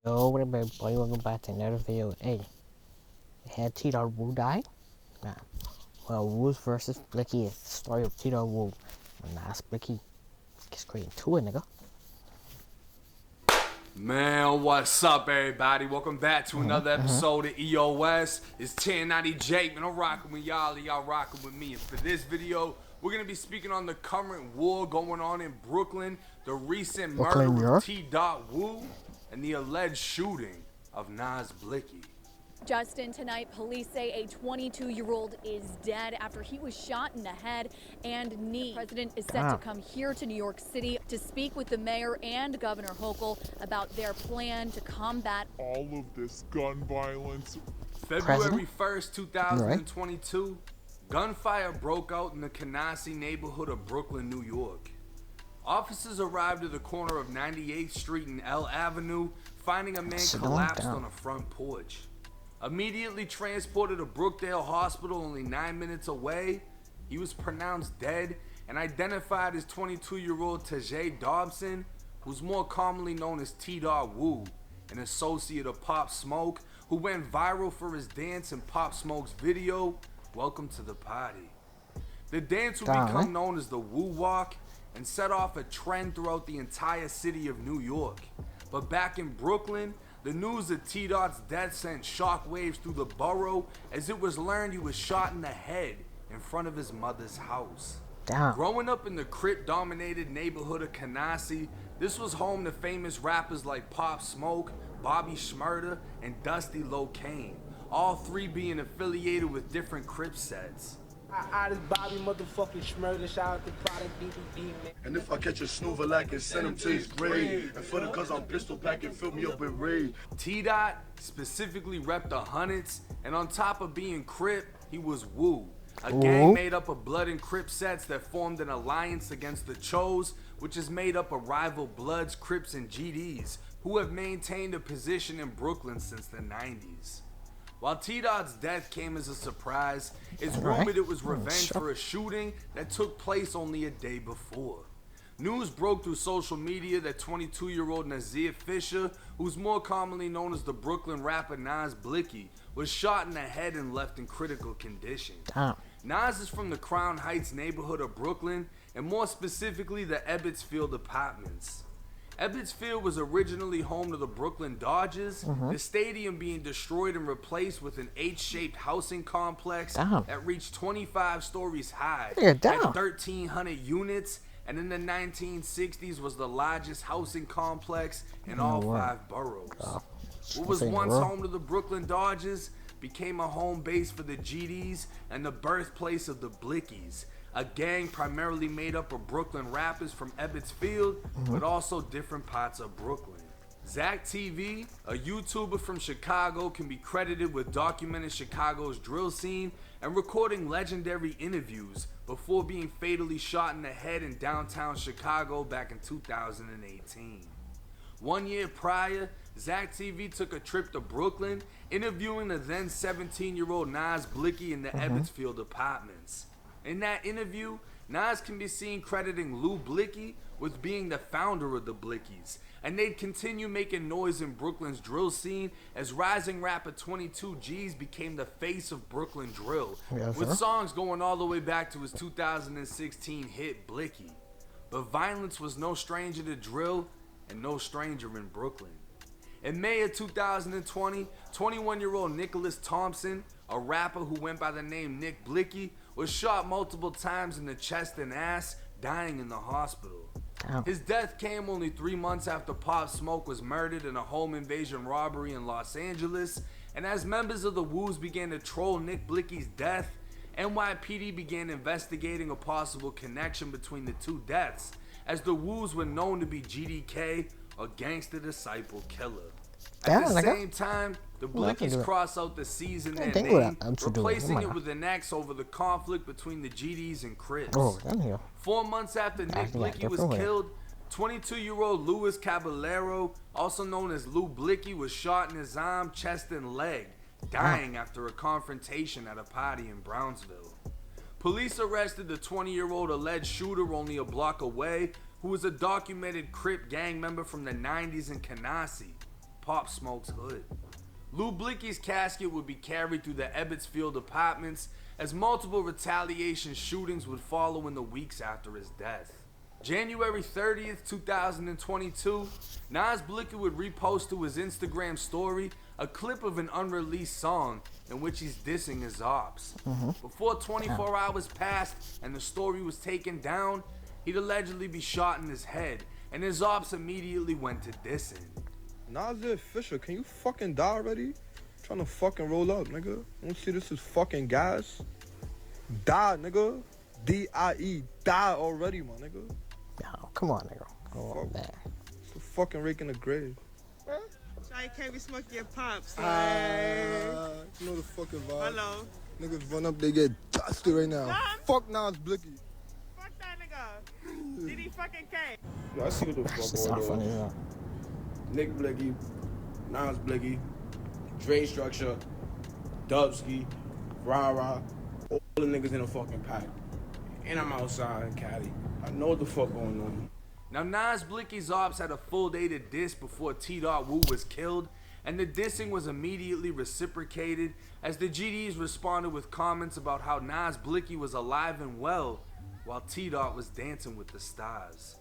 Yo, what up, everybody? Welcome back to another video. Hey, had Tdott Wu die? Nah. Well, Wu's versus Blixky'S. The story of Tdott Wu. Nah, it's Blicky. Let's get straight into it, nigga. Man, what's up, everybody? Welcome back to another episode of EOS. It's 1090 Jake, man. I'm rocking with y'all, and y'all rocking with me. And for this video, we're going to be speaking on the current war going on in Brooklyn, the recent murder of Tdott Wu, and the alleged shooting of Nas Blicky. Justin, tonight police say a 22-year-old is dead after he was shot in the head and knee. The president is set to come here to New York City to speak with the mayor and Governor Hochul about their plan to combat all of this gun violence. February 1st, 2022, gunfire broke out in the Canarsie neighborhood of Brooklyn, New York. Officers arrived at the corner of 98th Street and L Avenue, finding a man collapsed on a front porch. Immediately transported to Brookdale Hospital, only 9 minutes away, he was pronounced dead and identified as 22-year-old Tdott Dobson, who's more commonly known as Tdott Wu, an associate of Pop Smoke, who went viral for his dance in Pop Smoke's video, Welcome to the Party. The dance would become known as the Wu Walk and set off a trend throughout the entire city of New York. But back in Brooklyn, the news of Tdott's death sent shockwaves through the borough as it was learned he was shot in the head in front of his mother's house. Growing up in the Crip-dominated neighborhood of Canarsie, this was home to famous rappers like Pop Smoke, Bobby Shmurda, and Dusty Locane, all three being affiliated with different Crip sets. This Bobby motherfucking Shmurda, shout out to Product DVD, man. And if I catch a snoover like and send him to his grave, and for the cause I'm pistol packing, fill me up with rage. Tdott specifically repped the Hundreds, and on top of being Crip, he was Wu, a gang made up of Blood and Crip sets that formed an alliance against the Chos, which is made up of rival Bloods, Crips, and GDs, who have maintained a position in Brooklyn since the 90s. While Tdott's death came as a surprise, it's rumored it was revenge for a shooting that took place only a day before. News broke through social media that 22-year-old Nazir Fisher, who's more commonly known as the Brooklyn rapper Nas Blicky, was shot in the head and left in critical condition. Nas is from the Crown Heights neighborhood of Brooklyn, and more specifically the Ebbetsfield Apartments. Ebbetsfield was originally home to the Brooklyn Dodgers, the stadium being destroyed and replaced with an H-shaped housing complex that reached 25 stories high, had 1,300 units, and in the 1960s was the largest housing complex in all 5 boroughs. What was once home to the Brooklyn Dodgers became a home base for the GDs and the birthplace of the Blixky'S, a gang primarily made up of Brooklyn rappers from Ebbetsfield, but also different parts of Brooklyn. Zach TV, a YouTuber from Chicago, can be credited with documenting Chicago's drill scene and recording legendary interviews before being fatally shot in the head in downtown Chicago back in 2018. 1 year prior, Zach TV took a trip to Brooklyn, interviewing the then 17-year-old Nas Blicky in the Ebbetsfield Apartments. In that interview, Nas can be seen crediting Lou Blicky with being the founder of the Blixky'S, and they'd continue making noise in Brooklyn's drill scene as rising rapper 22G's became the face of Brooklyn drill, with songs going all the way back to his 2016 hit Blicky. But violence was no stranger to drill and no stranger in Brooklyn. In May of 2020, 21-year-old Nicholas Thompson, a rapper who went by the name Nick Blicky, was shot multiple times in the chest and ass, dying in the hospital. His death came only 3 months after Pop Smoke was murdered in a home invasion robbery in Los Angeles, and as members of the Woos began to troll Nick Blicky's death, NYPD began investigating a possible connection between the two deaths, as the Woos were known to be GDK, or Gangster Disciple Killer. At the same time, the Blixky'S cross out the C's in their name, replacing it with an X over the conflict between the GDs and Crips. 4 months after Nick Blicky was killed, 22-year-old Louis Caballero, also known as Lou Blicky, was shot in his arm, chest, and leg, dying after a confrontation at a party in Brownsville. Police arrested the 20-year-old alleged shooter only a block away, who was a documented Crip gang member from the 90s in Canarsie. Pop Smoke's hood. Lou Blixky's casket would be carried through the Ebbetsfield apartments as multiple retaliation shootings would follow in the weeks after his death. January 30th, 2022, Nas Blicky would repost to his Instagram story a clip of an unreleased song in which he's dissing his ops. Before 24 hours passed and the story was taken down, he'd allegedly be shot in his head, and his ops immediately went to dissing. Nasir Fisher, can you fucking die already? Trying to fucking roll up, nigga. You don't see this is fucking gas? Die, nigga. D-I-E. Die already, my nigga. No, come on, nigga. Go on there. It's a fucking rake in the grave. Shy, can't be smoking your pops. You know the fucking vibe. Hello. Niggas run up, they get dusty right now. Fuck Nas Blicky. Fuck that nigga. Did he fucking K? Yo, I see what the That's fuck not going funny, on. though. Nick Blicky, Nas Blicky, Dre Structure, Dubsky, Rah-Rah, all the niggas in a fucking pack. And I'm outside in Cali. I know what the fuck going on. Now, Nas Blixky's ops had a full day to diss before Tdott was killed, and the dissing was immediately reciprocated as the GDs responded with comments about how Nas Blicky was alive and well while Tdott was dancing with the stars.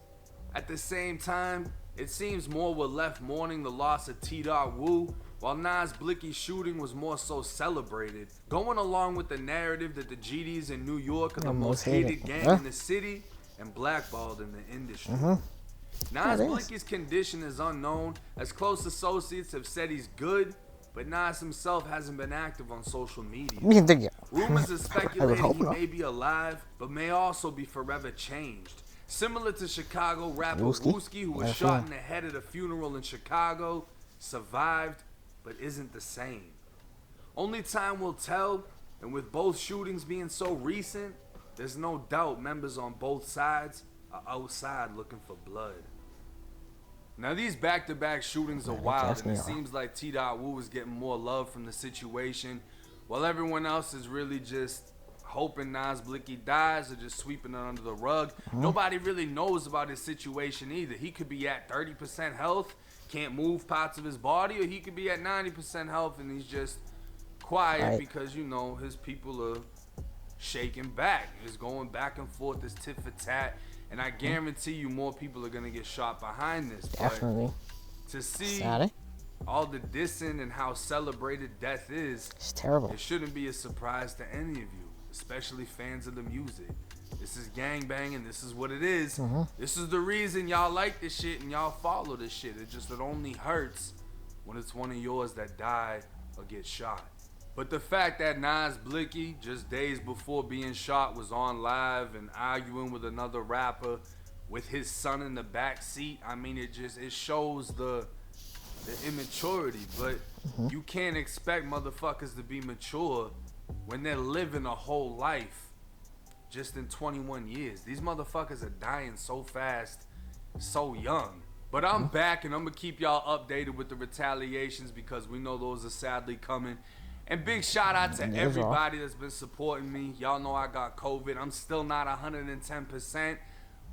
At the same time, it seems more were left mourning the loss of Tdott, while Nas Blicky's shooting was more so celebrated, going along with the narrative that the GDs in New York are the most hated gang in the city and blackballed in the industry. Nas Blicky's condition is unknown, as close associates have said he's good, but Nas himself hasn't been active on social media. Rumors have speculated he may be alive, but may also be forever changed. Similar to Chicago rapper Wooski, who was shot in the head at a funeral in Chicago, survived, but isn't the same. Only time will tell, and with both shootings being so recent, there's no doubt members on both sides are outside looking for blood. Now, these back-to-back shootings are wild, and it seems like Tdott is getting more love from the situation, while everyone else is really just hoping Nas Blicky dies or just sweeping it under the rug. Nobody really knows about his situation either. He could be at 30% health, can't move parts of his body, or he could be at 90% health and he's just quiet because, you know, his people are shaking back. It's going back and forth, this tit for tat, and I guarantee you more people are going to get shot behind this. Definitely. But to see all the dissing and how celebrated death is, it's terrible. It shouldn't be a surprise to any of you, especially fans of the music. This is gangbanging. This is what it is. This is the reason y'all like this shit and y'all follow this shit. It only hurts when it's one of yours that die or get shot. But the fact that Nas Blicky, just days before being shot, was on live and arguing with another rapper with his son in the back seat, I mean, it shows the immaturity. But you can't expect motherfuckers to be mature when they're living a whole life just in 21 years. These motherfuckers are dying so fast, so young. But I'm back, and I'm gonna keep y'all updated with the retaliations because we know those are sadly coming. And big shout out to everybody that's been supporting me. Y'all know I got COVID. I'm still not 110%,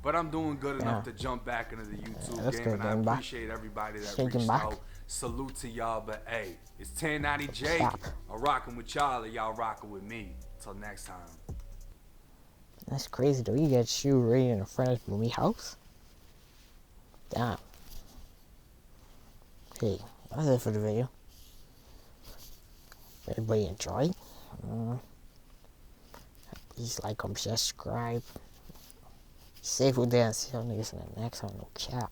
but I'm doing good enough to jump back into the YouTube game, and I appreciate everybody that reached out. Salute to y'all, but hey, it's 1090 Jake. I'm rocking with y'all, and y'all rocking with me. Till next time. That's crazy though. You get shoot right in front of movie house. Damn. Hey, that's it for the video. Everybody enjoy. Please like, comment, subscribe. Safe with that. See y'all niggas in the next one. No cap.